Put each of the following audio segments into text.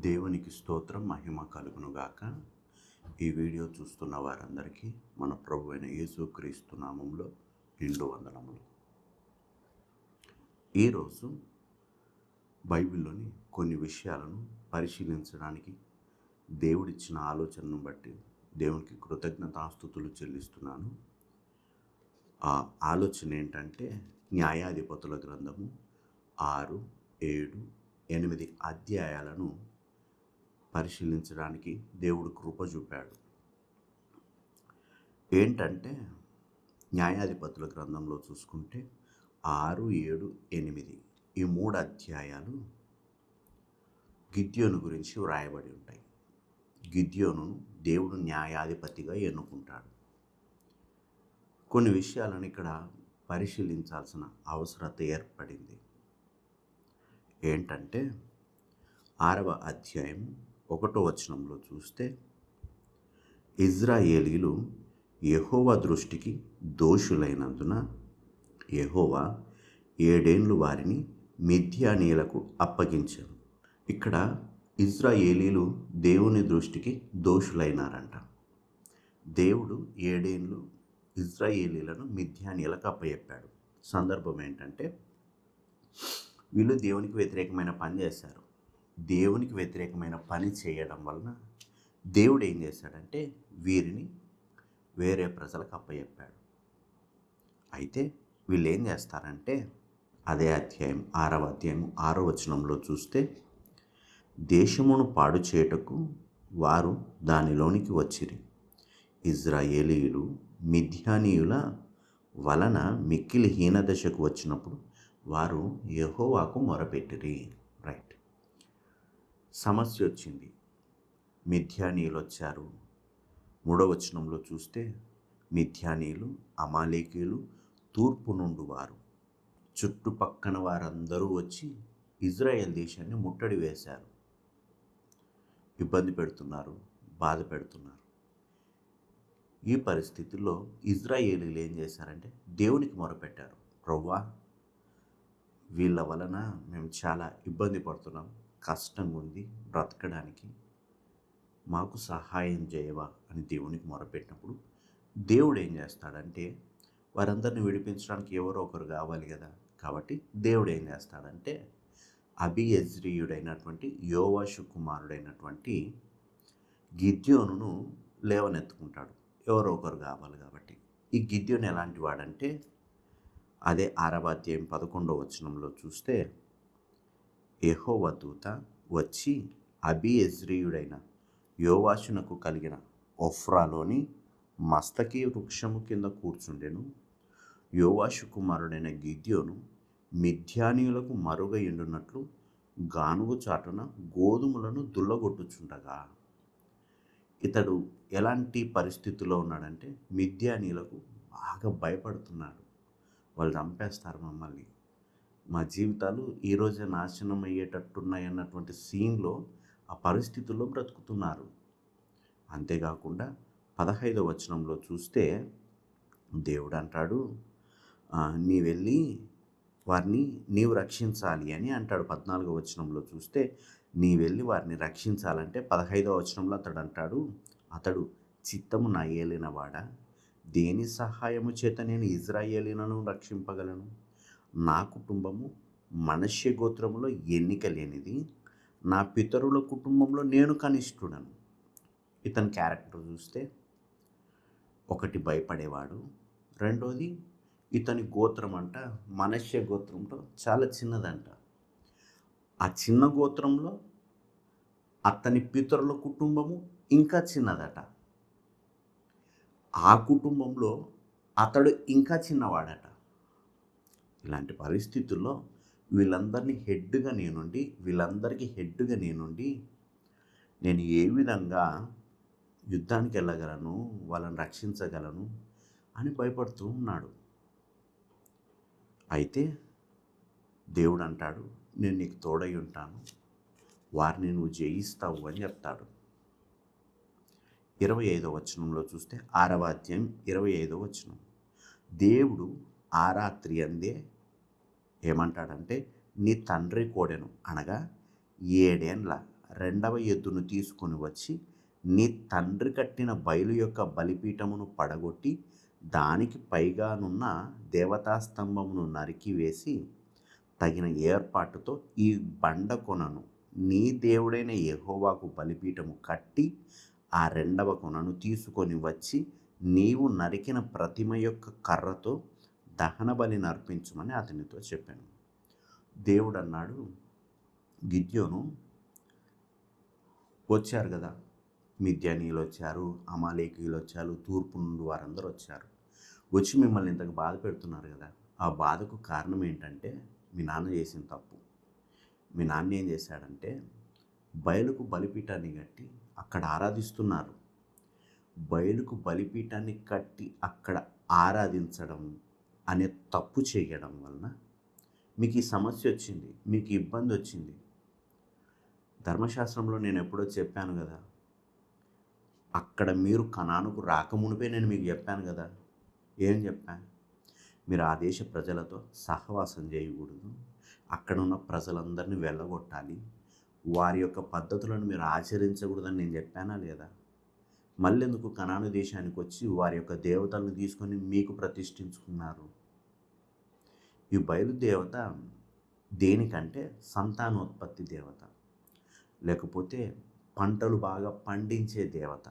దేవునికి స్తోత్రం మహిమ కలుగునుగాక. ఈ వీడియో చూస్తున్న వారందరికీ మన ప్రభు అయిన యేసుక్రీస్తు నామంలో నిండు వందనములు. ఈరోజు బైబిల్లోని కొన్ని విషయాలను పరిశీలించడానికి దేవుడిచ్చిన ఆలోచనను బట్టి దేవునికి కృతజ్ఞతాస్తుతులు చెల్లిస్తున్నాను. ఆ ఆలోచన ఏంటంటే, న్యాయాధిపతుల గ్రంథము 6, 7, 8 అధ్యాయాలను పరిశీలించడానికి దేవుడు కృప చూపాడు. ఏంటంటే, న్యాయాధిపతుల గ్రంథంలో చూసుకుంటే 6, 7, 8 ఈ 3 అధ్యాయాలు గిద్యోను గురించి వ్రాయబడి ఉంటాయి. గిద్యోనును దేవుడు న్యాయాధిపతిగా ఎన్నుకుంటాడు. కొన్ని విషయాలను ఇక్కడ పరిశీలించాల్సిన అవసరత ఏర్పడింది. ఏంటంటే, 6వ అధ్యాయం 1వ వచనంలో చూస్తే, ఇజ్రాయేలీలు యెహోవా దృష్టికి దోషులైనందున యెహోవా 7 ఏండ్లు వారిని మిద్యానీయులకు అప్పగించారు. ఇక్కడ ఇజ్రాయేలీలు దేవుని దృష్టికి దోషులైనారంట. దేవుడు 7 ఏండ్లు ఇజ్రాయేలీలను మిద్యానీయులకు అప్పచెప్పాడు. సందర్భం ఏంటంటే, వీళ్ళు దేవునికి వ్యతిరేకమైన పని చేశారు. దేవునికి వ్యతిరేకమైన పని చేయడం వలన దేవుడు ఏం చేశాడంటే, వీరిని వేరే ప్రజలకు అప్పచెప్పాడు. అయితే వీళ్ళు ఏం చేస్తారంటే, అదే అధ్యాయం 6వ అధ్యాయం 6వ వచనంలో చూస్తే, దేశమును పాడు చేయుటకు వారు దానిలోనికి వచ్చిరి. ఇజ్రాయేలీయులు మిద్యానీయుల వలన మిక్కిలి హీనదశకు వచ్చినప్పుడు వారు యెహోవాకు మొరపెట్టిరి. రైట్, సమస్య వచ్చింది. మిద్యానీయులు వచ్చారు. 3వ వచనంలో చూస్తే, మిద్యానీయులు, అమాలేకీయులు, తూర్పు నుండి వారు, చుట్టుపక్కన వారందరూ వచ్చి ఇజ్రాయెల్ దేశాన్ని ముట్టడి వేశారు. ఇబ్బంది పెడుతున్నారు, బాధ పెడుతున్నారు. ఈ పరిస్థితుల్లో ఇజ్రాయేలీలు ఏం చేశారంటే, దేవునికి మొరపెట్టారు. ప్రభువా, వీళ్ళ వలన మేము చాలా ఇబ్బంది పడుతున్నాం, కష్టంగా ఉంది బ్రతకడానికి, మాకు సహాయం చేయవా అని దేవునికి మొరపెట్టినప్పుడు దేవుడు ఏం చేస్తాడంటే, వారందరిని విడిపించడానికి ఎవరో ఒకరు కావాలి కదా. కాబట్టి దేవుడు ఏం చేస్తాడంటే, అబీయెజ్రీయుడైనటువంటి యోవాషు కుమారుడైనటువంటి గిద్యోనును లేవనెత్తుకుంటాడు. ఎవరో ఒకరు కావాలి కాబట్టి. ఈ గిద్యోను ఎలాంటి వాడంటే, అదే 6వ అధ్యాయం 11వ వచనంలో చూస్తే, యెహోవా దూత వచ్చి అబీయెజ్రీయుడైన యోవాషునకు కలిగిన ఒఫ్రాలోని మస్తకి వృక్షము కింద కూర్చుండెను. యోవాషు కుమారుడైన గిద్యోను మిద్యానీయులకు మరుగయుండునట్లు గానుగు చాటున గోధుమలను దుల్లగొట్టుచుండగా. ఇతడు ఎలాంటి పరిస్థితుల్లో ఉన్నాడంటే, మిద్యానీయులకు బాగా భయపడుతున్నాడు. వాళ్ళు చంపేస్తారు మమ్మల్ని, మా జీవితాలు ఈరోజే నాశనం అయ్యేటట్టున్నాయన్నటువంటి సీన్లో, ఆ పరిస్థితుల్లో బ్రతుకుతున్నారు. అంతేకాకుండా 15వ వచనంలో చూస్తే దేవుడు అంటాడు, నీ వెళ్ళి వారిని నీవు రక్షించాలి అని అంటాడు. 14వ వచనంలో చూస్తే, నీ వెళ్ళి వారిని రక్షించాలంటే 15వ వచనంలో అతడు అంటాడు, అతడు చిత్తము నా ఏలినవాడా, దేని సహాయము చేత నేను ఇజ్రాయేలీలను రక్షింపగలను? నా కుటుంబము మనష్య గోత్రములో ఎన్నిక లేనిది, నా పితరుల కుటుంబంలో నేను కనిష్ఠుడను. ఇతని క్యారెక్టర్ చూస్తే, ఒకటి భయపడేవాడు, రెండోది ఇతని గోత్రం అంట మనష్య గోత్రంతో చాలా చిన్నదంట. ఆ చిన్న గోత్రంలో అతని పితరుల కుటుంబము ఇంకా చిన్నదట. ఆ కుటుంబంలో అతడు ఇంకా చిన్నవాడట. ఇలాంటి పరిస్థితుల్లో వీళ్ళందరికీ హెడ్గా నేనుండి నేను ఏ విధంగా యుద్ధానికి వెళ్ళగలను, వాళ్ళని రక్షించగలను అని భయపడుతూ ఉన్నాడు. అయితే దేవుడు అంటాడు, నేను నీకు తోడై ఉంటాను, వారిని నువ్వు జయిస్తావు అని చెప్తాడు. 25వ వచనంలో చూస్తే, 6వ అధ్యాయం 25వ వచనం, దేవుడు ఆ రాత్రి అందే ఏమంటాడంటే, నీ తండ్రి కోడెను అనగా 7 ఏండ్ల రెండవ ఎద్దును తీసుకొని వచ్చి నీ తండ్రి కట్టిన బయలు యొక్క బలిపీఠమును పడగొట్టి దానికి పైగానున్న దేవతాస్తంభమును నరికివేసి తగిన ఏర్పాటుతో ఈ బండ కొనను నీ దేవుడైన యెహోవాకు బలిపీఠము కట్టి ఆ రెండవ కొనను తీసుకొని వచ్చి నీవు నరికిన ప్రతిమ యొక్క కర్రతో దహన బలిని అర్పించమని అతనితో చెప్పాను. దేవుడు అన్నాడు, గిద్యోను వచ్చారు కదా, మిద్యానీయులు వచ్చారు, అమాలేకీయులు వచ్చారు, తూర్పు నుండి వారందరూ వచ్చారు. వచ్చి మిమ్మల్ని ఇంతకు బాధ పెడుతున్నారు కదా. ఆ బాధకు కారణం ఏంటంటే మీ నాన్న చేసిన తప్పు. మీ నాన్న ఏం చేశాడంటే బయలుకు బలిపీఠాన్ని కట్టి అక్కడ ఆరాధిస్తున్నారు. బయలుకు బలిపీఠాన్ని కట్టి అక్కడ ఆరాధించడం అనే తప్పు చేయడం వలన మీకు ఈ సమస్య వచ్చింది, మీకు ఇబ్బంది వచ్చింది. ధర్మశాస్త్రంలో నేను ఎప్పుడో చెప్పాను కదా, అక్కడ మీరు కనానుకు రాకమునిపే నేను మీకు చెప్పాను కదా. ఏం చెప్పాను? మీరు ఆ దేశ ప్రజలతో సహవాసం చేయకూడదు, అక్కడ ఉన్న ప్రజలందరినీ వెళ్ళగొట్టాలి, వారి యొక్క పద్ధతులను మీరు ఆచరించకూడదని నేను చెప్పానా లేదా? మళ్ళెందుకు కనాను దేశానికి వచ్చి వారి యొక్క దేవతలను తీసుకొని మీకు ప్రతిష్ఠించుకున్నారు? ఈ బయలుదేవత దేనికంటే సంతానోత్పత్తి దేవత, లేకపోతే పంటలు బాగా పండించే దేవత.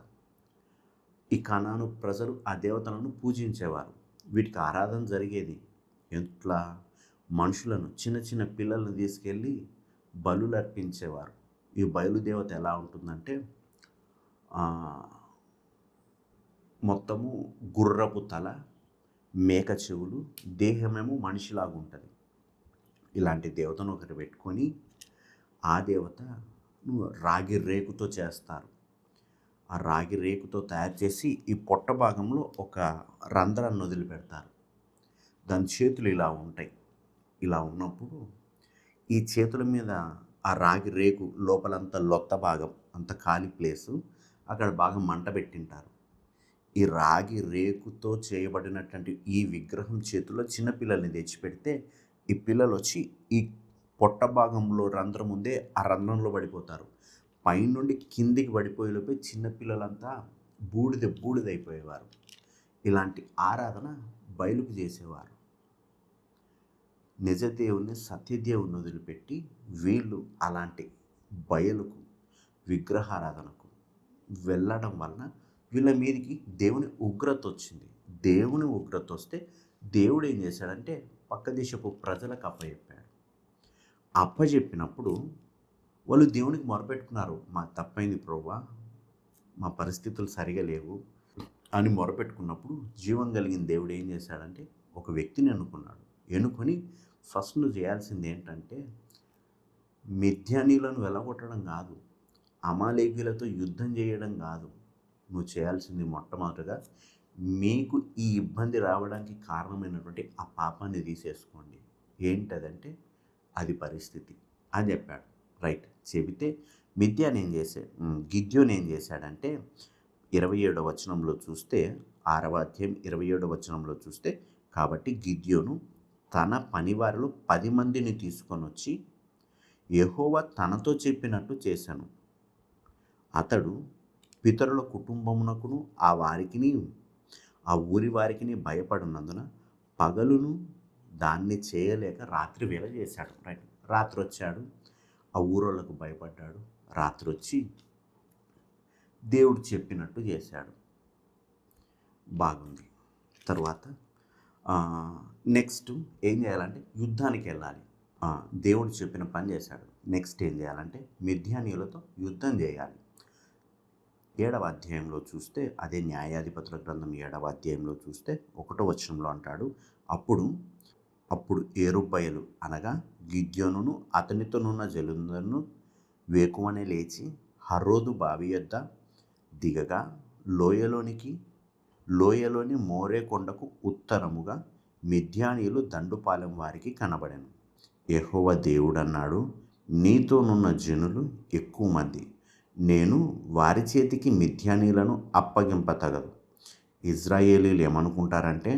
ఈ కనాను ప్రజలు ఆ దేవతలను పూజించేవారు. వీటికి ఆరాధన జరిగేది ఎట్లా? మనుషులను, చిన్న చిన్న పిల్లలను తీసుకెళ్ళి బలులు అర్పించేవారు. ఈ బయలుదేవత ఎలా ఉంటుందంటే మొత్తము గుర్రపు తల, మేక చెవులు, దేహమేమో మనిషిలాగా ఉంటుంది. ఇలాంటి దేవతను ఒకటి పెట్టుకొని ఆ దేవతను రాగి రేకుతో చేస్తారు. ఆ రాగి రేకుతో తయారు చేసి ఈ పొట్ట భాగంలో ఒక రంధ్రాన్ని వదిలిపెడతారు. దాని చేతులు ఇలా ఉంటాయి. ఇలా ఉన్నప్పుడు ఈ చేతుల మీద ఆ రాగి రేకు లోపలంతా లొత్త భాగం, అంత ఖాళీ ప్లేసు, అక్కడ బాగా మంట పెట్టింటారు. ఈ రాగి రేకుతో చేయబడినటువంటి ఈ విగ్రహం చేతుల్లో చిన్నపిల్లల్ని తెచ్చిపెడితే ఈ పిల్లలు వచ్చి ఈ పొట్ట భాగంలో రంధ్రం ఉందే ఆ రంధ్రంలో పడిపోతారు. పైనుండి కిందికి పడిపోయేలోపే చిన్నపిల్లలంతా బూడిదైపోయేవారు. ఇలాంటి ఆరాధన బయలుకు చేసేవారు. నిజదేవుని, సత్యదేవుని వదిలిపెట్టి వీళ్ళు అలాంటి బయలుకు, విగ్రహారాధనకు వెళ్ళడం వలన వీళ్ళ మీదకి దేవుని ఉగ్రత వచ్చింది. దేవుని ఉగ్రత వస్తే దేవుడు ఏం చేశాడంటే పక్క దేశపు ప్రజలకు అప్పచెప్పాడు. అప్పచెప్పినప్పుడు వాళ్ళు దేవునికి మొరపెట్టుకున్నారు, మా తప్పైంది ప్రభువా, మా పరిస్థితులు సరిగా లేవు అని మొరపెట్టుకున్నప్పుడు జీవం కలిగిన దేవుడు ఏం చేశాడంటే ఒక వ్యక్తిని ఎన్నుకొని ఫస్ట్ నువ్వు చేయాల్సింది ఏంటంటే మిద్యానీయులను వెళ్ళగొట్టడం కాదు, అమాలేకీయులతో యుద్ధం చేయడం కాదు. నువ్వు చేయాల్సింది మొట్టమొదటిగా మీకు ఈ ఇబ్బంది రావడానికి కారణమైనటువంటి ఆ పాపాన్ని తీసేసుకోండి. ఏంటదంటే అది పరిస్థితి అని చెప్పాడు. రైట్. చెబితే గిద్యోను ఏం చేశాడంటే 27వ వచనంలో చూస్తే, 6వ అధ్యాయం 27వ వచనంలో చూస్తే, కాబట్టి గిద్యోను తన పనివారిలో 10 మందిని తీసుకొని వచ్చి యెహోవా తనతో చెప్పినట్టు చేశాను. అతడు పితరుల కుటుంబమునకును ఆ ఊరి వారికిని భయపడినందున పగలును దాన్ని చేయలేక రాత్రి వేళ చేశాడు. రైట్. రాత్రి వచ్చాడు, ఆ ఊరోళ్ళకు భయపడ్డాడు, రాత్రి వచ్చి దేవుడు చెప్పినట్టు చేశాడు. బాగుంది. తర్వాత నెక్స్ట్ ఏం చేయాలంటే యుద్ధానికి వెళ్ళాలి. దేవుడు చెప్పిన పని చేశాడు. నెక్స్ట్ ఏం చేయాలంటే మిద్యానీయులతో యుద్ధం చేయాలి. 7వ అధ్యాయంలో చూస్తే, అదే న్యాయాధిపతుల గ్రంథం 7వ అధ్యాయంలో చూస్తే 1వ వచనంలో అంటాడు, అప్పుడు ఏరుబయలు అనగా గిద్యోనును అతనితోనున్న జనులందరూ వేకువనే లేచి హరోదు బావి యొద్ద దిగగా లోయలోని మోరే కొండకు ఉత్తరముగా మిద్యానీయులు దండుపాలెం వారికి కనబడెను. యెహోవా దేవుడన్నాడు, నీతోనున్న జనులు ఎక్కువ మంది, నేను వారి చేతికి మిద్యానీయులను అప్పగింపతగదు. ఇజ్రాయేలీలు ఏమనుకుంటారంటే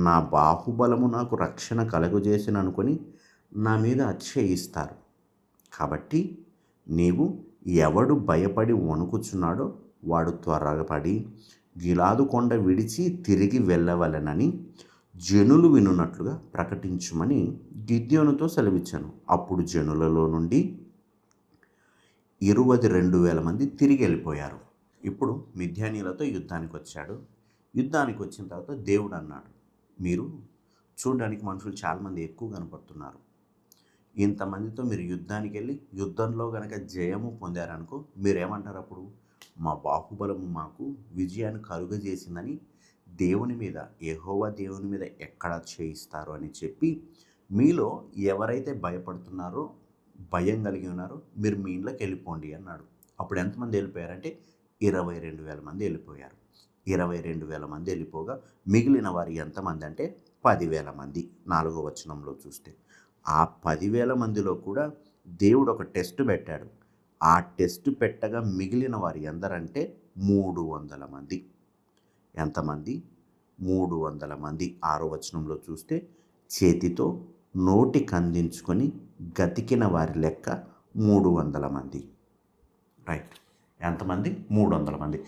నా బాహుబలము నాకు రక్షణ కలుగజేసిన అనుకొని నా మీద అతిశయిస్తారు. కాబట్టి నీవు ఎవడు భయపడి వణుకుచున్నాడో వాడు త్వరపడి గిలాదు కొండ విడిచి తిరిగి వెళ్ళవలెనని జనులు వినున్నట్లుగా ప్రకటించుమని గిద్యోనుతో సెలవిచ్చాను. అప్పుడు జనులలో నుండి 22,000 మంది తిరిగి వెళ్ళిపోయారు. ఇప్పుడు మిద్యానీలతో యుద్ధానికి వచ్చాడు. యుద్ధానికి వచ్చిన తర్వాత దేవుడు అన్నాడు, మీరు చూడడానికి మనుషులు చాలామంది ఎక్కువ కనపడుతున్నారు. ఇంతమందితో మీరు యుద్ధానికి వెళ్ళి యుద్ధంలో కనుక జయము పొందారనుకో, మీరేమంటారు అప్పుడు? మా బాహుబలము మాకు విజయాన్ని కలుగజేసిందని దేవుని మీద, యెహోవా దేవుని మీద ఎక్కడ చేయిస్తారు అని చెప్పి, మీలో ఎవరైతే భయపడుతున్నారో, భయం కలిగి ఉన్నారో మీరు మీ ఇంట్లోకి వెళ్ళిపోండి అన్నాడు. అప్పుడు ఎంతమంది వెళ్ళిపోయారంటే 22,000 మంది వెళ్ళిపోయారు. 22,000 మంది వెళ్ళిపోగా మిగిలిన వారు ఎంతమంది అంటే 10,000 మంది. 4వ వచనంలో చూస్తే ఆ 10,000 మందిలో కూడా దేవుడు ఒక టెస్ట్ పెట్టాడు. ఆ టెస్ట్ పెట్టగా మిగిలిన వారు ఎందరంటే 300 మంది. ఎంతమంది? 300 మంది. 6వ వచనంలో చూస్తే చేతితో నోటికి అందించుకొని గతికిన వారి లెక్క 300 మంది. రైట్. ఎంతమంది? 300 మంది.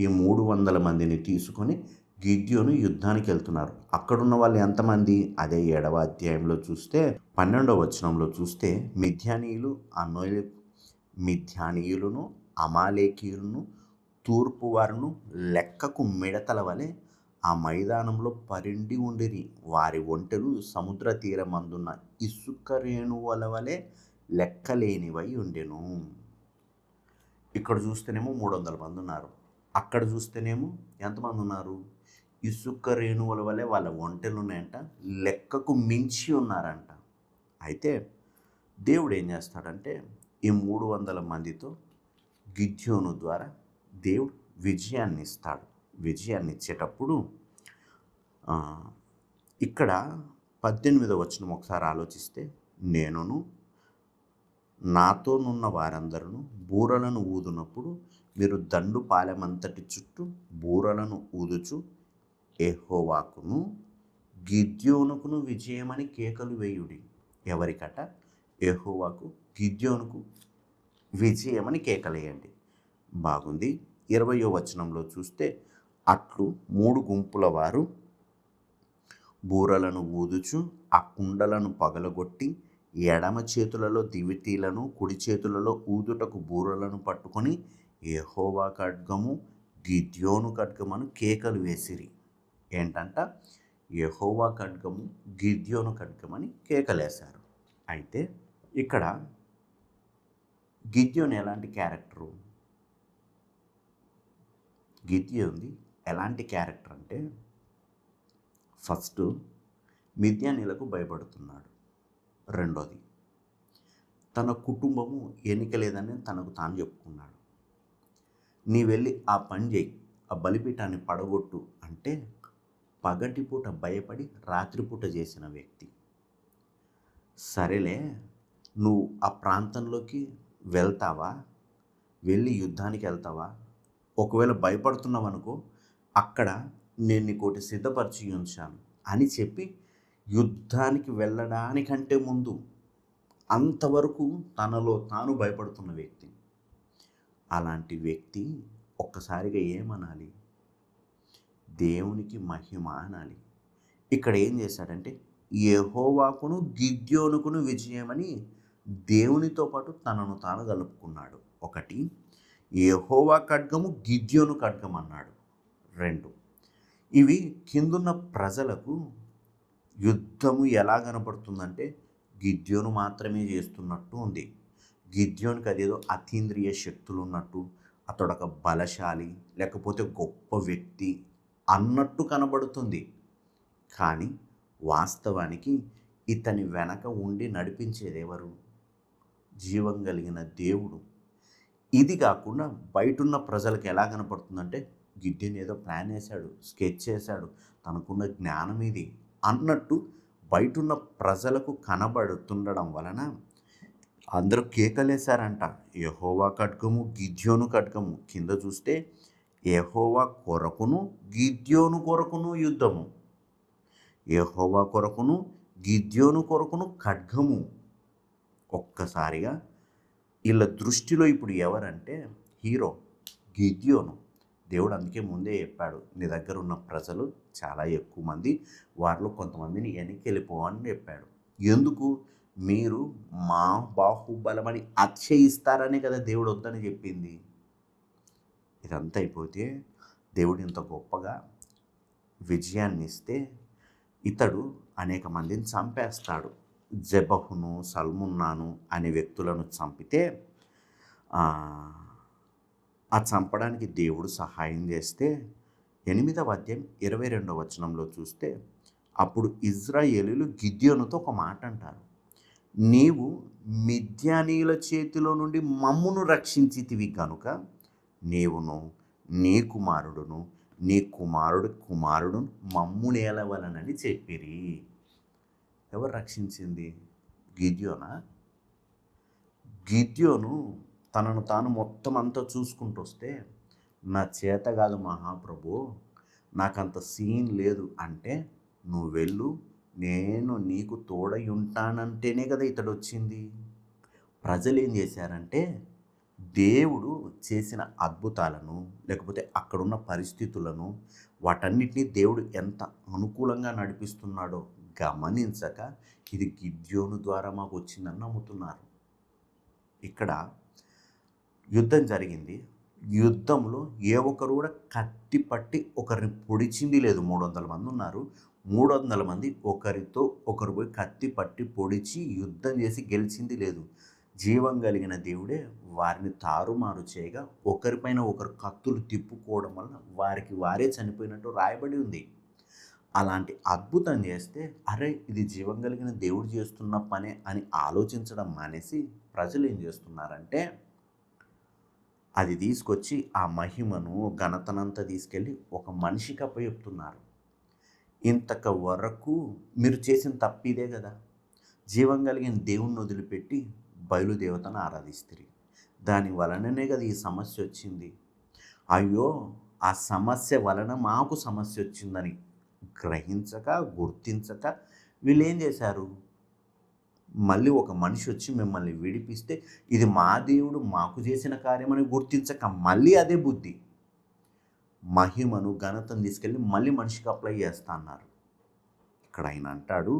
ఈ 300 మందిని తీసుకొని గిద్యోను యుద్ధానికి వెళ్తున్నారు. అక్కడున్న వాళ్ళు ఎంతమంది? అదే 7వ అధ్యాయంలో చూస్తే 12వ వచనంలో చూస్తే మిద్యానీయులను అమాలేకీయులను తూర్పు వారును లెక్కకు మిడతల వలె ఆ మైదానంలో పరిండి ఉండిరి. వారి ఒంటెలు సముద్ర తీరమందున్న ఇసుక రేణువుల వలె లెక్కలేనివై ఉండెను. ఇక్కడ చూస్తేనేమో 300 మంది ఉన్నారు. అక్కడ చూస్తేనేమో ఎంతమంది ఉన్నారు? ఇసుక రేణువుల వలె వాళ్ళ ఒంటెలు ఉన్నాయంట, లెక్కకు మించి ఉన్నారంట. అయితే దేవుడు ఏం చేస్తాడంటే ఈ 300 మందితో గిద్యోను ద్వారా దేవుడు విజయాన్ని ఇస్తాడు. విజయాన్ని ఇచ్చేటప్పుడు ఇక్కడ 18వ వచనం ఒకసారి ఆలోచిస్తే, నేనును నాతోనున్న వారందరూ బూరలను ఊదునప్పుడు మీరు దండు పాలెమంతటి చుట్టూ బూరలను ఊదుచు యెహోవాకును గిద్యోనుకును విజయమని కేకలు వేయుడి. ఎవరికట? యెహోవాకు గిద్యోనుకు విజయమని కేకలేయండి. బాగుంది. 20వ వచనంలో చూస్తే, అట్లు 3 గుంపుల వారు బూరలను ఊదుచు ఆ కుండలను పగలగొట్టి ఎడమ చేతులలో దివిటీలను, కుడి చేతులలో ఊదుటకు బూరలను పట్టుకొని యెహోవా ఖడ్గము గిద్యోను ఖడ్గమను కేకలు వేసిరి. ఏంటంట? యెహోవా ఖడ్గము గిద్యోను ఖడ్గమని కేకలేశారు. అయితే ఇక్కడ గిద్యోను ఎలాంటి క్యారెక్టరు? గిద్యోనుది ఎలాంటి క్యారెక్టర్ అంటే, ఫస్ట్ మిద్యానీలకు భయపడుతున్నాడు. రెండోది, తన కుటుంబము ఎన్నికలేదని తనకు తాను చెప్పుకున్నాడు. నీ వెళ్ళి ఆ పని చేయి, ఆ బలిపీఠాన్ని పడగొట్టు అంటే పగటిపూట భయపడి రాత్రిపూట చేసిన వ్యక్తి. సరేలే, నువ్వు ఆ ప్రాంతంలోకి వెళ్తావా? వెళ్ళి యుద్ధానికి వెళ్తావా? ఒకవేళ భయపడుతున్నావు అనుకో, అక్కడ నేను నీకోటి సిద్ధపరిచి ఉంచాను అని చెప్పి యుద్ధానికి వెళ్ళడానికంటే ముందు అంతవరకు తనలో తాను భయపడుతున్న వ్యక్తి. అలాంటి వ్యక్తి ఒక్కసారిగా ఏమనాలి? దేవునికి మహిమ అనాలి. ఇక్కడ ఏం చేశాడంటే యెహోవాకును గిద్యోనుకును విజయమని దేవునితో పాటు తనను తాను కలుపుకున్నాడు. ఒకటి, యెహోవా ఖడ్గము గిద్యోను ఖడ్గం అన్నాడు. 2, ఇవి కిందున్న ప్రజలకు యుద్ధము ఎలా కనపడుతుందంటే గిద్యోను మాత్రమే చేస్తున్నట్టు ఉంది. గిద్యోనికి అదేదో అతీంద్రియ శక్తులు ఉన్నట్టు, అతడొక బలశాలి లేకపోతే గొప్ప వ్యక్తి అన్నట్టు కనబడుతుంది. కానీ వాస్తవానికి ఇతని వెనక ఉండి నడిపించేది ఎవరు? జీవం కలిగిన దేవుడు. ఇది కాకుండా బయటున్న ప్రజలకు ఎలా కనపడుతుందంటే గిద్యోను ఏదో ప్లాన్ వేశాడు, స్కెచ్ చేశాడు, తనకున్న జ్ఞానం ఇది అన్నట్టు బయటున్న ప్రజలకు కనబడుతుండడం వలన అందరూ కేకలేశారంట, యెహోవా ఖడ్గము గిద్యోను ఖడ్గము. కింద చూస్తే యెహోవా కొరకును గిద్యోను కొరకును యుద్ధము, యెహోవా కొరకును గిద్యోను కొరకును ఖడ్గము. ఒక్కసారిగా వీళ్ళ దృష్టిలో ఇప్పుడు ఎవరంటే హీరో గిద్యోను. దేవుడు అందుకే ముందే చెప్పాడు, నీ దగ్గర ఉన్న ప్రజలు చాలా ఎక్కువ మంది, వారిలో కొంతమందిని వెనక్కి చెప్పాడు. ఎందుకు? మీరు మా బాహుబలమని అతిశయిస్తారనే కదా దేవుడు వద్దని చెప్పింది. ఇదంతా అయిపోతే దేవుడు ఇంత గొప్పగా విజయాన్ని ఇస్తే ఇతడు అనేక మందిని చంపేస్తాడు. జెబహును, సల్మున్నాను అనే వ్యక్తులను చంపితే ఆ చంపడానికి దేవుడు సహాయం చేస్తే 8వ అధ్యాయం 22వ వచనంలో చూస్తే అప్పుడు ఇజ్రాయేలీయులు గిద్యోనుతో ఒక మాట అంటారు, నీవు మిద్యానీయుల చేతిలో నుండి మమ్మును రక్షించితివి కనుక నీవును నీ కుమారుడును నీ కుమారుడు మమ్మునేలవలనని చెప్పిరి. ఎవరు రక్షించింది? గిద్యోనా? గిద్యోను తనను తాను మొత్తం అంతా చూసుకుంటూ వస్తే, నా చేత కాదు మహాప్రభు, నాకంత సీన్ లేదు అంటే, నువ్వు వెళ్ళు, నేను నీకు తోడై ఉంటానంటేనే కదా ఇతడు వచ్చింది. ప్రజలు ఏం చేశారంటే దేవుడు చేసిన అద్భుతాలను లేకపోతే అక్కడున్న పరిస్థితులను వాటన్నిటినీ దేవుడు ఎంత అనుకూలంగా నడిపిస్తున్నాడో గమనించక ఇది గిద్యోను ద్వారా మాకు వచ్చిందని నమ్ముతున్నారు. ఇక్కడ యుద్ధం జరిగింది. యుద్ధంలో ఏ ఒక్కరు కూడా కత్తి పట్టి ఒకరిని పొడిచింది లేదు. 300 మంది ఉన్నారు. 300 మంది ఒకరితో ఒకరు పోయి కత్తి పట్టి పొడిచి యుద్ధం చేసి గెలిచింది లేదు. జీవం కలిగిన దేవుడే వారిని తారుమారు చేయగా ఒకరిపైన ఒకరు కత్తులు తిప్పుకోవడం వల్ల వారికి వారే చనిపోయినట్టు రాయబడి ఉంది. అలాంటి అద్భుతం చేస్తే అరే ఇది జీవం కలిగిన దేవుడు చేస్తున్న పనే అని ఆలోచించడం మానేసి ప్రజలు ఏం చేస్తున్నారంటే అది తీసుకొచ్చి ఆ మహిమను ఘనతనంతా తీసుకెళ్ళి ఒక మనిషికి అప్పచెప్తున్నారు. ఇంతక వరకు మీరు చేసిన తప్పిదే కదా, జీవం కలిగిన దేవుణ్ణి వదిలిపెట్టి బయలుదేవతను ఆరాధిస్తారు. దాని వలననే కదా ఈ సమస్య వచ్చింది. అయ్యో ఆ సమస్య వలన మాకు సమస్య వచ్చిందని గ్రహించక గుర్తించక వీళ్ళు ఏం చేశారు, మళ్ళీ ఒక మనిషి వచ్చి మిమ్మల్ని విడిపిస్తే ఇది మా దేవుడు మాకు చేసిన కార్యమని గుర్తించక మళ్ళీ అదే బుద్ధి మహిమను ఘనతను తీసుకెళ్ళి మళ్ళీ మనిషికి అప్లై చేస్తా అన్నారు. ఇక్కడ ఆయన అంటాడు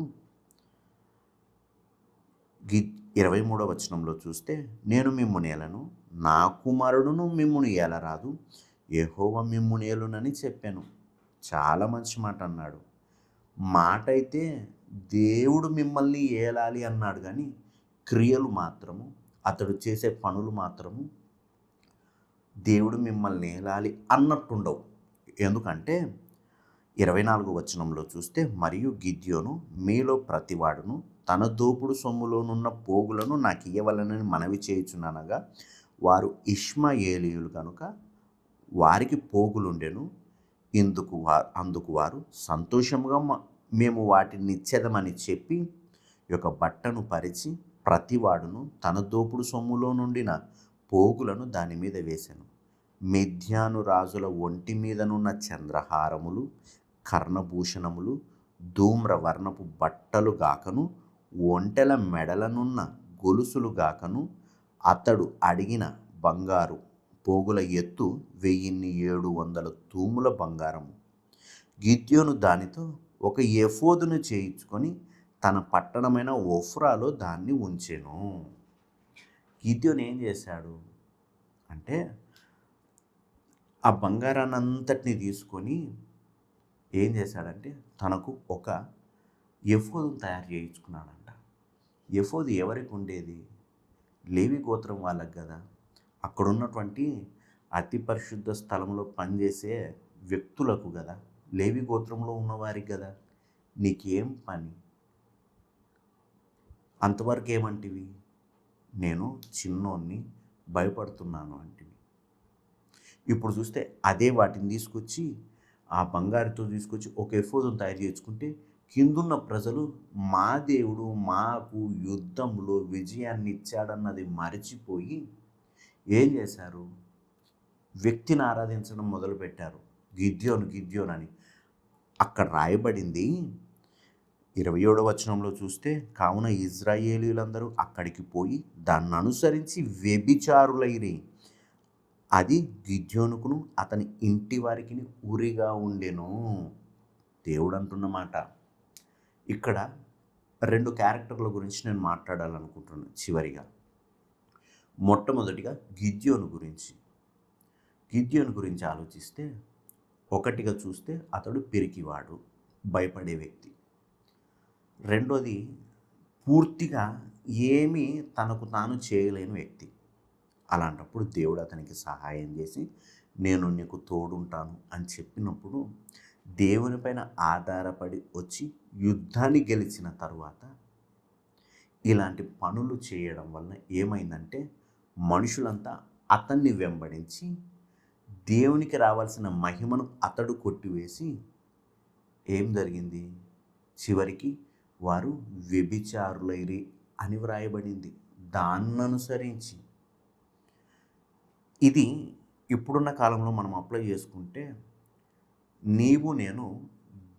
23వ వచనంలో చూస్తే, నేను మిమ్మును ఏలను, నా కుమారుడును మిమ్మును ఏలరాదు, యెహోవా మిమ్మును ఏలునని చెప్పాను. చాలా మంచి మాట అన్నాడు. మాట అయితే దేవుడు మిమ్మల్ని ఏలాలి అన్నాడు, కానీ క్రియలు మాత్రము అతడు చేసే పనులు మాత్రము దేవుడు మిమ్మల్ని ఏలాలి అన్నట్టుండవు. ఎందుకంటే 24వ వచనంలో చూస్తే, మరియు గిద్యోను మీలో ప్రతివాడును తన దోపుడు సొమ్ములోనున్న పోగులను నాకు ఇయ్యవలనని మనవి చేయుచుననగా వారు ఇష్మాయేలీయులు కనుక వారికి పోగులుండెను. అందుకు వారు సంతోషముగా మేము వాటిని ఇచ్చేదమని చెప్పి ఒక బట్టను పరిచి ప్రతివాడును తన దోపుడు సొమ్ములో నుండిన పోగులను దాని మీద వేశాను. మిద్యాను రాజుల ఒంటి మీదనున్న చంద్రహారములు, కర్ణభూషణములు, ధూమ్రవర్ణపు బట్టలు గాకను, ఒంటెల మెడలనున్న గొలుసులు గాకను, అతడు అడిగిన బంగారు పోగుల ఎత్తు 1700 తూముల బంగారము. గిద్యోను దానితో ఒక ఎఫోదును చేయించుకొని తన పట్టణమైన ఒఫ్రాలో దాన్ని ఉంచెను. గిద్యోను ఏం చేశాడు అంటే ఆ బంగారాన్ని అంతటిని తీసుకొని ఏం చేశాడంటే తనకు ఒక ఎఫోదును తయారు చేయించుకున్నాడంట. ఎఫోదు ఎవరికి ఉండేది? లేవి గోత్రం వాళ్ళకి కదా. అక్కడ ఉన్నటువంటి అతి పరిశుద్ధ స్థలంలో పనిచేసే వ్యక్తులకు కదా, లేవి గోత్రంలో ఉన్నవారికి కదా. నీకేం పని? అంతవరకు ఏమంటివి? నేను చిన్నోన్ని భయపడుతున్నాను అంటివి. ఇప్పుడు చూస్తే అదే వాటిని తీసుకొచ్చి ఆ బంగారుతో తీసుకొచ్చి ఒక ఎఫోదును తయారు చేసుకుంటే కిందున్న ప్రజలు మా దేవుడు మాకు యుద్ధంలో విజయాన్ని ఇచ్చాడన్నది మరచిపోయి ఏం చేశారు? వ్యక్తిని ఆరాధించడం మొదలుపెట్టారు. గిద్యోను అని అక్కడ రాయబడింది. 27వ వచనంలో చూస్తే, కావున ఇశ్రాయేలీయులందరూ అక్కడికి పోయి దాన్ని అనుసరించి వ్యభిచారులైరి. అది గిద్యోనుకును అతని ఇంటి వారికి ఉరిగా ఉండెను. దేవుడు అంటున్నమాట. ఇక్కడ 2 క్యారెక్టర్ల గురించి నేను మాట్లాడాలనుకుంటున్నాను చివరిగా. మొట్టమొదటిగా గిద్యోను గురించి ఆలోచిస్తే, ఒకటిగా చూస్తే అతడు పిరికివాడు, భయపడే వ్యక్తి. రెండోది, పూర్తిగా ఏమీ తనకు తాను చేయలేని వ్యక్తి. అలాంటప్పుడు దేవుడు అతనికి సహాయం చేసి, నేను నీకు తోడుంటాను అని చెప్పినప్పుడు దేవునిపైన ఆధారపడి వచ్చి యుద్ధాన్ని గెలిచిన తరువాత ఇలాంటి పనులు చేయడం వల్ల ఏమైందంటే, మనుషులంతా అతన్ని వెంబడించి దేవునికి రావాల్సిన మహిమను అతడు కొట్టివేసి ఏం జరిగింది, చివరికి వారు వ్యభిచారులైరి అని వ్రాయబడింది. దాన్ననుసరించి ఇది ఇప్పుడున్న కాలంలో మనం అప్లై చేసుకుంటే, నీవు నేను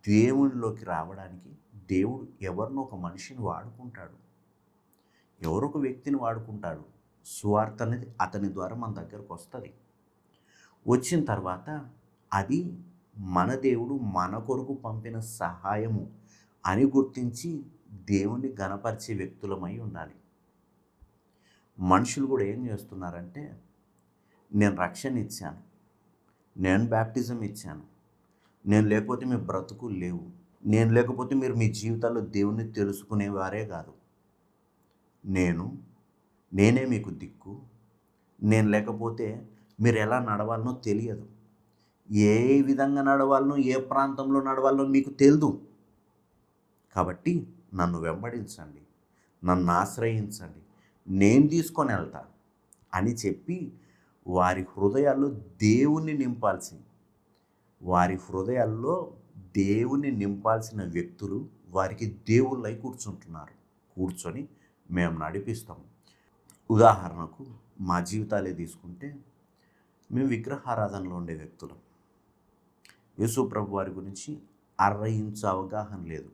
దేవునిలోకి రావడానికి దేవుడు ఎవరినో ఒక మనిషిని వాడుకుంటాడు, ఎవరో ఒక వ్యక్తిని వాడుకుంటాడు. సువార్త అనేది అతని ద్వారా మన దగ్గరకు వస్తుంది. వచ్చిన తర్వాత అది మన దేవుడు మన కొరకు పంపిన సహాయము అని గుర్తించి దేవుని గణపరిచే వ్యక్తులమై ఉండాలి. మనుషులు కూడా ఏం చేస్తున్నారంటే, నేను రక్షణ ఇచ్చాను, నేను బ్యాప్టిజం ఇచ్చాను, నేను లేకపోతే మీ బ్రతుకులు లేవు, నేను లేకపోతే మీరు మీ జీవితాల్లో దేవుణ్ణి తెలుసుకునేవారే కాదు, నేనే మీకు దిక్కు, నేను లేకపోతే మీరు ఎలా నడవాలనో తెలియదు, ఏ విధంగా నడవాలనో ఏ ప్రాంతంలో నడవాలనో మీకు తెలియదు, కాబట్టి నన్ను వెంబడించండి, నన్ను ఆశ్రయించండి, నేను తీసుకొని వెళ్తా అని చెప్పి వారి హృదయాల్లో దేవుణ్ణి నింపాల్సిన వ్యక్తులు వారికి దేవుళ్ళై కూర్చొని మేము నడిపిస్తాము. ఉదాహరణకు మా జీవితాలే తీసుకుంటే, మేము విగ్రహారాధనలో ఉండే వ్యక్తులం. యేసు ప్రభు వారి గురించి అర్రయించు అవగాహన లేదు.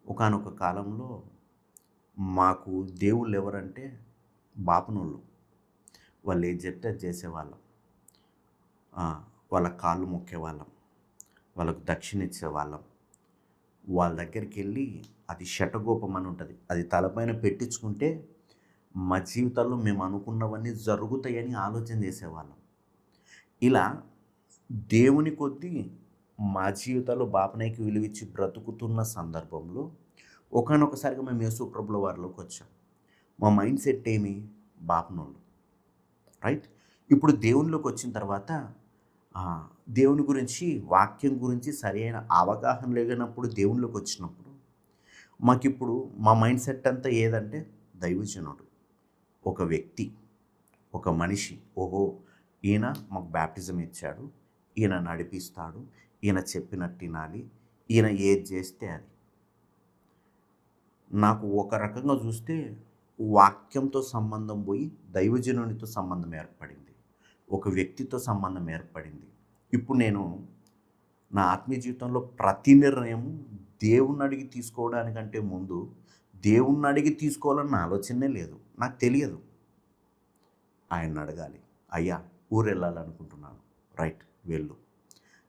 ఒకానొక కాలంలో మాకు దేవుళ్ళు ఎవరంటే బాపనోళ్ళు. వాళ్ళు ఏది చెప్తే అది చేసేవాళ్ళం. వాళ్ళ కాళ్ళు మొక్కేవాళ్ళం, వాళ్ళకు దక్షిణ ఇచ్చేవాళ్ళం. వాళ్ళ దగ్గరికి వెళ్ళి అది శటగోపం అని ఉంటుంది, అది తలపైన పెట్టించుకుంటే మా జీవితాల్లో మేము అనుకున్నవన్నీ జరుగుతాయని ఆలోచన చేసేవాళ్ళం. ఇలా దేవుని కొద్దీ మా జీవితాల్లో బాపనయ్యకి విలువిచ్చి బ్రతుకుతున్న సందర్భంలో ఒకానొకసారిగా మేము యేసు ప్రభుల వారిలోకి వచ్చాం. మా మైండ్ సెట్ ఏమి, బాపనోళ్ళు, రైట్. ఇప్పుడు దేవునిలోకి వచ్చిన తర్వాత దేవుని గురించి, వాక్యం గురించి సరైన అవగాహన లేనప్పుడు దేవునిలోకి వచ్చినప్పుడు మాకిప్పుడు మా మైండ్ సెట్ అంతా ఏదంటే, దైవజనుడు, ఒక వ్యక్తి, ఒక మనిషి, ఓహో ఈయన మాకు బ్యాప్టిజం ఇచ్చాడు, ఈయన నడిపిస్తాడు, ఈయన చెప్పినట్టు వినాలి, ఈయన ఏది చేస్తే అది. నాకు ఒక రకంగా చూస్తే వాక్యంతో సంబంధం పోయి దైవజనునితో సంబంధం ఏర్పడింది, ఒక వ్యక్తితో సంబంధం ఏర్పడింది. ఇప్పుడు నేను నా ఆత్మీయ జీవితంలో ప్రతి నిర్ణయం దేవుణ్ణి అడిగి తీసుకోవడానికంటే ముందు దేవుణ్ణి అడిగి తీసుకోవాలన్న ఆలోచనే లేదు, నాకు తెలియదు. ఆయన్ని అడగాలి, అయ్యా ఊరు వెళ్ళాలనుకుంటున్నాను, రైట్ వెళ్ళు,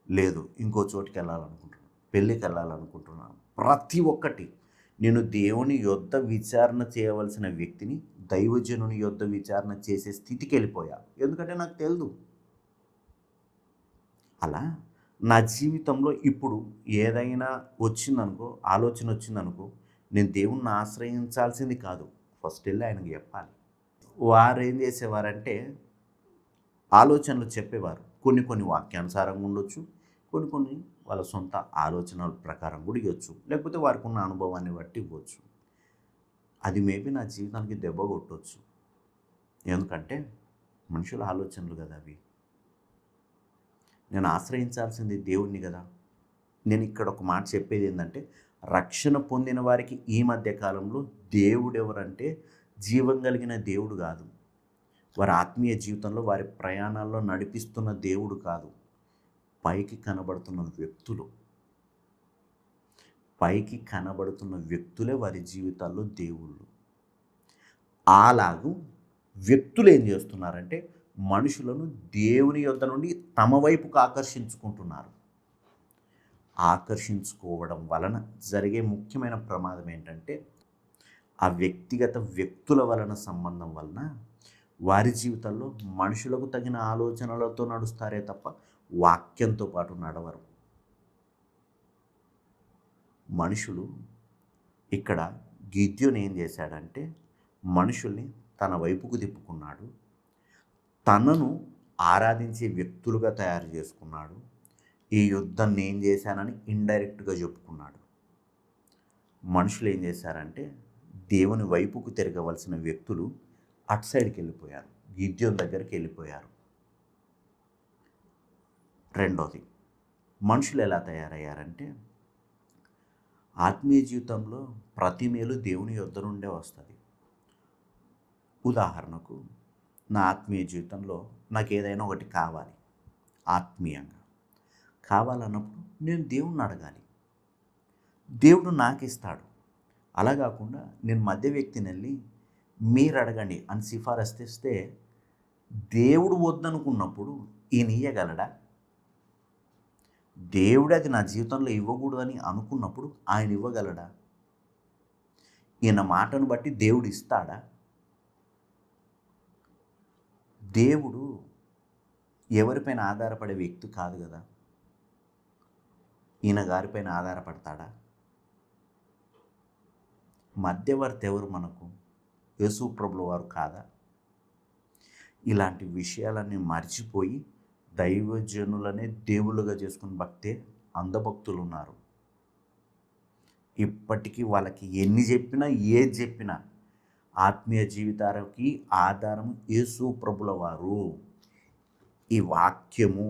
లేదు ఇంకో చోటికి వెళ్ళాలనుకుంటున్నాను, పెళ్ళికి వెళ్ళాలనుకుంటున్నాను. ప్రతి ఒక్కటి నేను దేవుని యొద్ద విచారణ చేయవలసిన వ్యక్తిని దైవజనుని యొద్ద విచారణ చేసే స్థితికి వెళ్ళిపోయా, ఎందుకంటే నాకు తెలియదు. అలా నా జీవితంలో ఇప్పుడు ఏదైనా వచ్చిందనుకో, ఆలోచన వచ్చిందనుకో, నేను దేవుణ్ణి ఆశ్రయించాల్సింది కాదు, ఫస్ట్ వెళ్ళి ఆయనకి చెప్పాలి. వారు ఏం చేసేవారంటే ఆలోచనలు చెప్పేవారు, కొన్ని వాక్యానుసారంగా ఉండొచ్చు, కొన్ని వాళ్ళ సొంత ఆలోచనల ప్రకారం కూడా ఇవ్వచ్చు, లేకపోతే వారికి ఉన్న అనుభవాన్ని బట్టి ఇవ్వచ్చు. అది మేబీ నా జీవితానికి దెబ్బ కొట్టవచ్చు, ఎందుకంటే మనుషుల ఆలోచనలు కదా అవి. నేను ఆశ్రయించాల్సింది దేవుణ్ణి కదా. నేను ఇక్కడ ఒక మాట చెప్పేది ఏంటంటే, రక్షణ పొందిన వారికి ఈ మధ్య కాలంలో దేవుడు ఎవరంటే జీవం కలిగిన దేవుడు కాదు, వారి ఆత్మీయ జీవితంలో వారి ప్రయాణాల్లో నడిపిస్తున్న దేవుడు కాదు, పైకి కనబడుతున్న వ్యక్తులు. పైకి కనబడుతున్న వ్యక్తులే వారి జీవితాల్లో దేవుళ్ళు. అలాగూ వ్యక్తులు ఏం చేస్తున్నారంటే మనుషులను దేవుని యొద్ద నుండి తమ వైపుకు ఆకర్షించుకుంటున్నారు. ఆకర్షించుకోవడం వలన జరిగే ముఖ్యమైన ప్రమాదం ఏంటంటే ఆ వ్యక్తుల వలన సంబంధం వలన వారి జీవితాల్లో మనుషులకు తగిన ఆలోచనలతో నడుస్తారే తప్ప వాక్యంతో పాటు నడవరు. మనుషులు ఇక్కడ గిద్యోను ఏం చేశాడంటే మనుషుల్ని తన వైపుకు తిప్పుకున్నాడు. తనను ఆరాధించే వ్యక్తులుగా తయారు చేసుకున్నాడు. ఈ యుద్ధం నేను చేశానని ఇండైరెక్ట్గా చెప్పుకున్నాడు. మనుషులు ఏం చేశారంటే దేవుని వైపుకు తిరగవలసిన వ్యక్తులు అటు సైడ్కి వెళ్ళిపోయారు, గిద్యోను దగ్గరికి వెళ్ళిపోయారు. రెండోది, మనుషులు ఎలా తయారయ్యారంటే ఆత్మీయ జీవితంలో ప్రతి మేలు దేవుని యొద్ద నుండే వస్తుంది. ఉదాహరణకు నా ఆత్మీయ జీవితంలో నాకు ఏదైనా ఒకటి కావాలి, ఆత్మీయంగా కావాలన్నప్పుడు నేను దేవుణ్ణి అడగాలి, దేవుడు నాకు ఇస్తాడు. అలా కాకుండా నేను మధ్య వ్యక్తిని వెళ్ళి మీరు అడగండి అని సిఫారసు తెస్తే దేవుడు వద్దనుకున్నప్పుడు ఈయన ఇయ్యగలడా? దేవుడు అది నా జీవితంలో ఇవ్వకూడదని అనుకున్నప్పుడు ఆయన ఇవ్వగలడా? ఈయన మాటను బట్టి దేవుడు ఇస్తాడా? దేవుడు ఎవరిపైన ఆధారపడే వ్యక్తి కాదు కదా. ఈయన గారిపైన ఆధారపడతాడా? మధ్యవర్తి ఎవరు మనకు? యేసు ప్రభుల వారు కాదా? ఇలాంటి విషయాలన్నీ మర్చిపోయి దైవజనులనే దేవుళ్ళుగా చేసుకుని భక్తే అంధభక్తులు ఉన్నారు. ఇప్పటికీ వాళ్ళకి ఎన్ని చెప్పినా ఏది చెప్పినా ఆత్మీయ జీవితానికి ఆధారం యేసు ప్రభుల వారు. ఈ వాక్యము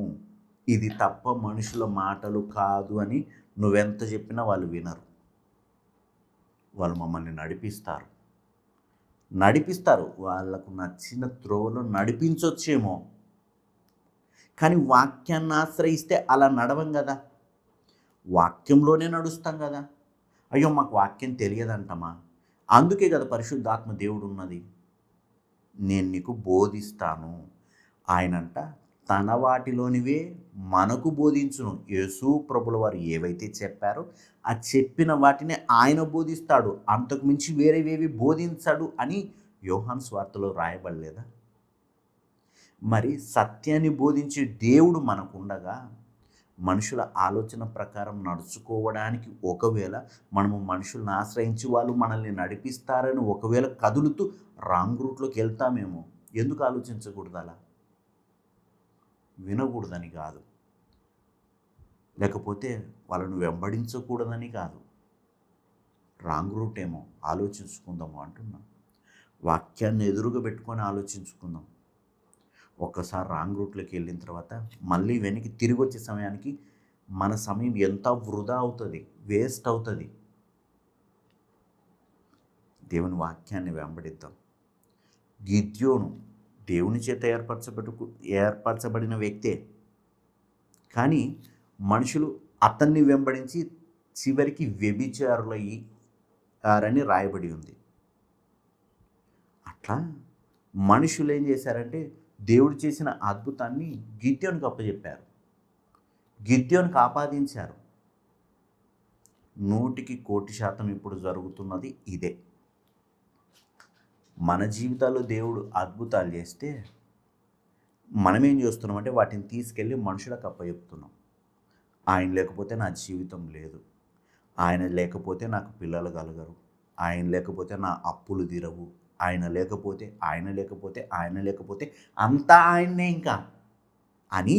ఇది తప్ప మనుషుల మాటలు కాదు అని నువ్వెంత చెప్పినా వాళ్ళు వినరు. వాళ్ళు మమ్మల్ని నడిపిస్తారు. వాళ్ళకు నచ్చిన త్రోవలో నడిపించొచ్చేమో, కానీ వాక్యాన్ని ఆశ్రయిస్తే అలా నడవం కదా. వాక్యంలోనే నడుస్తాం కదా. అయ్యో మాకు వాక్యం తెలియదంటమా? అందుకే కదా పరిశుద్ధాత్మ దేవుడు ఉన్నది. నేను నీకు బోధిస్తాను. ఆయనంట తన వాటిలోనివే మనకు బోధించును. యేసు ప్రభుల వారు ఏవైతే చెప్పారో ఆ చెప్పిన వాటినే ఆయన బోధిస్తాడు, అంతకు మించి వేరేవేవి బోధించడు అని యోహాను సువార్తలో రాయబడలేదా? మరి సత్యాన్ని బోధించే దేవుడు మనకుండగా మనుషుల ఆలోచన ప్రకారం నడుచుకోవడానికి ఒకవేళ మనము మనుషులను ఆశ్రయించి వాళ్ళు మనల్ని నడిపిస్తారని ఒకవేళ కదులుతూ రాంగ్ రూట్లోకి వెళ్తామేమో. ఎందుకు ఆలోచించకూడదు? అలా వినకూడదని కాదు, లేకపోతే వాళ్ళను వెంబడించకూడదని కాదు. రాంగ్ రూట్ ఏమో ఆలోచించుకుందాము అంటున్నా. వాక్యాన్ని ఎదురుగా పెట్టుకొని ఆలోచించుకుందాం. ఒక్కసారి రాంగ్ రూట్లోకి వెళ్ళిన తర్వాత మళ్ళీ వెనక్కి తిరిగి వచ్చే సమయానికి మన సమయం ఎంత వృధా అవుతుంది, వేస్ట్ అవుతుంది. దేవుని వాక్యాన్ని వెంబడిద్దాం. గిద్యోను దేవుని చేత ఏర్పరచబడిన వ్యక్తే, కానీ మనుషులు అతన్ని వెంబడించి చివరికి వ్యభిచారులయ్యారని రాయబడి ఉంది. అట్లా మనుషులు ఏం చేశారంటే దేవుడు చేసిన అద్భుతాన్ని గిద్యోనుకు అప్పచెప్పారు, గిద్యోనుకు ఆపాదించారు. 100% ఇప్పుడు జరుగుతున్నది ఇదే. మన జీవితాల్లో దేవుడు అద్భుతాలు చేస్తే మనమేం చేస్తున్నామంటే వాటిని తీసుకెళ్ళి మనుషులకు అప్పచెప్తున్నాం. ఆయన లేకపోతే నా జీవితం లేదు, ఆయన లేకపోతే నాకు పిల్లలు కలగరు, ఆయన లేకపోతే నా అప్పులు తీరవు, ఆయన లేకపోతే అంతా ఆయన్నే ఇంకా అని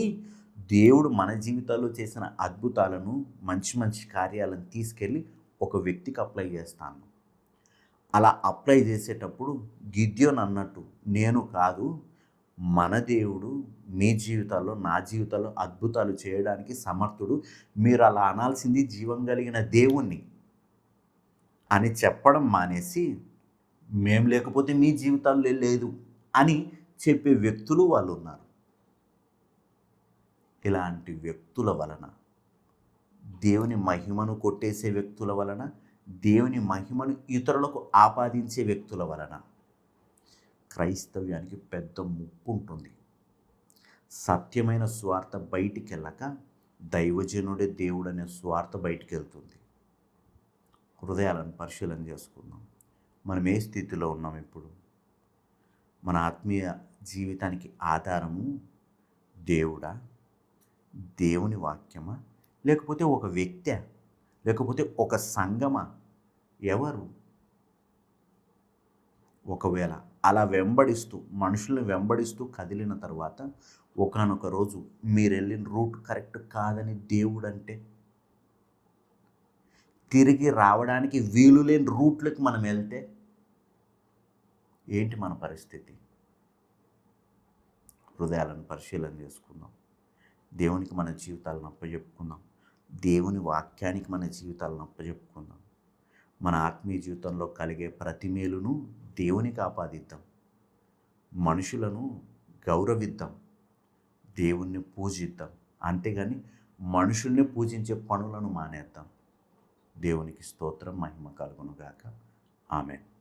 దేవుడు మన జీవితాల్లో చేసిన అద్భుతాలను మంచి మంచి కార్యాలను తీసుకెళ్ళి ఒక వ్యక్తికి అప్లై చేస్తాను. అలా అప్లై చేసేటప్పుడు గిద్యోను అన్నట్టు నేను కాదు, మన దేవుడు మీ జీవితాల్లో నా జీవితాల్లో అద్భుతాలు చేయడానికి సమర్థుడు, మీరు అలా అనాల్సింది జీవం కలిగిన దేవుణ్ణి అని చెప్పడం మానేసి మేము లేకపోతే మీ జీవితాల్లో లేదు అని చెప్పే వ్యక్తులు వాళ్ళు ఉన్నారు. ఇలాంటి వ్యక్తుల వలన దేవుని మహిమను కొట్టేసే వ్యక్తుల వలన, దేవుని మహిమను ఇతరులకు ఆపాదించే వ్యక్తుల వలన క్రైస్తవ్యానికి పెద్ద ముప్పు ఉంటుంది. సత్యమైన స్వార్థ బయటికి వెళ్ళక దైవజనుడే దేవుడనే స్వార్థ బయటికి వెళ్తుంది. హృదయాలను పరిశీలన చేసుకుందాం. మనం ఏ స్థితిలో ఉన్నాం ఇప్పుడు? మన ఆత్మీయ జీవితానికి ఆధారము దేవుడా, దేవుని వాక్యమా, లేకపోతే ఒక వ్యక్తి, లేకపోతే ఒక సంఘమా? ఎవరు? ఒకవేళ అలా వెంబడిస్తూ, మనుషుల్ని వెంబడిస్తూ కదిలిన తర్వాత ఒకానొక రోజు మీరు వెళ్ళిన రూట్ కరెక్ట్ కాదని దేవుడంటే, తిరిగి రావడానికి వీలు లేని రూట్లకు మనం వెళ్తే ఏంటి మన పరిస్థితి? హృదయాలను పరిశీలన చేసుకుందాం. దేవునికి మన జీవితాలను అప్పచెప్పుకుందాం. దేవుని వాక్యానికి మన జీవితాలను అప్పచెప్పుకుందాం. మన ఆత్మీయ జీవితంలో కలిగే ప్రతి మేలును దేవునికి ఆపాదిద్దాం. మనుషులను గౌరవిద్దాం, దేవుణ్ణి పూజిద్దాం. అంతేగాని మనుషుల్ని పూజించే పనులను మానేద్దాం. దేవునికి స్తోత్రం, మహిమ కలుగునుగాక. ఆమేన్.